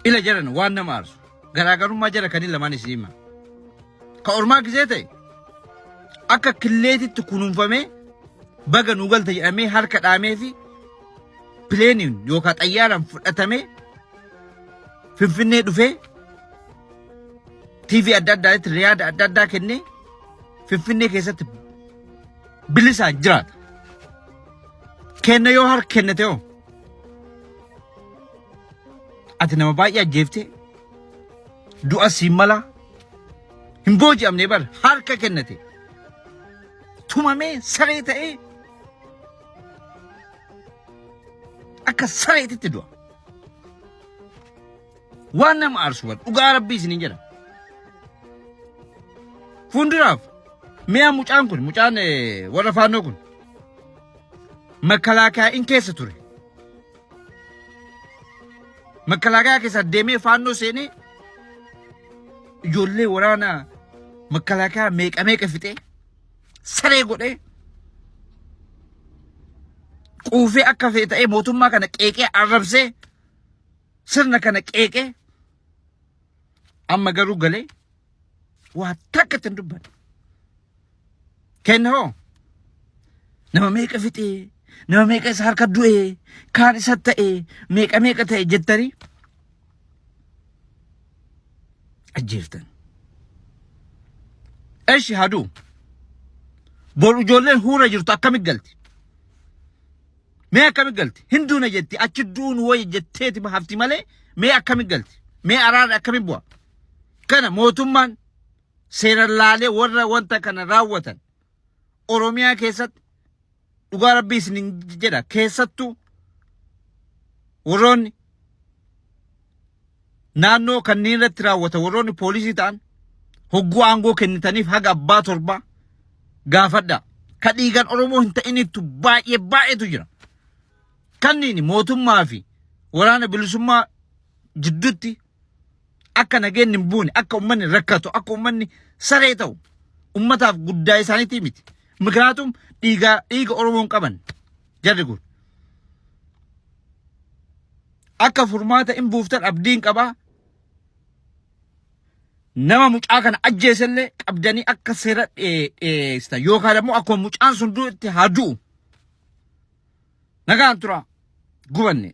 ila jaran waan nama aarsu garaagarummaa jara kan lamaan isiima ka ormaa gizeete akka killeetitti kunuunfamee baga nu galta jedhamee harka dhaamee fi pileeniin yookaan xayyaaraan fudhatamee Finfinnee dhufee TV adda addaatti riyaada adda addaa kennee Finfinnee keessatti bilisaan jiraata. Kenna yoo harka kennate hoo ati nama baay'ee ajjeeftee du'a siin mala hin booji'amne bar harka kennate tumamee saree ta'ee akka sareetitti du'a. Waan nama aarsu bar dhugaa rabbii isiniin jedha. Fuulduraaf mi'a mucaan kun mucaan warra faannoo kun makalaakaa keessa ture. Makalaakaa keessa deemee faannoo seenee ijoollee waraanaa makalaakaa meeqa fixee saree godhee quufee akka fe'e ta'ee mootummaa kana qeeqee arrabsee sirna kana qeeqee amma garuu galee waa takka itti hin dubbanne. Kenna hoo nama meeqa fixee nama meeqa isa harka du'ee kaan isa ta'ee meeqa ta'e jettanii ajjeeftan. Eshi haduu bor ijoolleen huura jirtu akkamit galti? Mee akkamit galti? Hinduuna jetti achi duun wayi jetteeti hafti malee mee akkamit galti? Mee araara akkamit bu'a? Kana mootummaan seeraan laalee warra wanta kana raawwatan Oromiyaa keessatti dhugaa rabbii isiniin jedha keessattuu warroonni naannoo kanneen irratti raawwatan warroonni poolisii ta'an hogguu aangoo kennitaniif haga abbaa torbaa gaafadha. Ka dhiigan Oromoo hin ta'initu baay'eetu jira. Kanniin mootummaa fi waraana bilisummaa jidduutti akka nageenyi hin buune akka ummanni rakkatu akka ummanni saree ta'u ummataaf guddaa isaaniitii miti. Mikiraatum dhiiga Oromoon qaban jarri kun akka furmaata hin buuftan abdiin qabaa. Nama mucaa kana ajjeesellee qabdanii akka seera dhiyeessitan yookaan immoo akkuma mucaan sun du'etti haa du'u. Nagaan tura gubanne.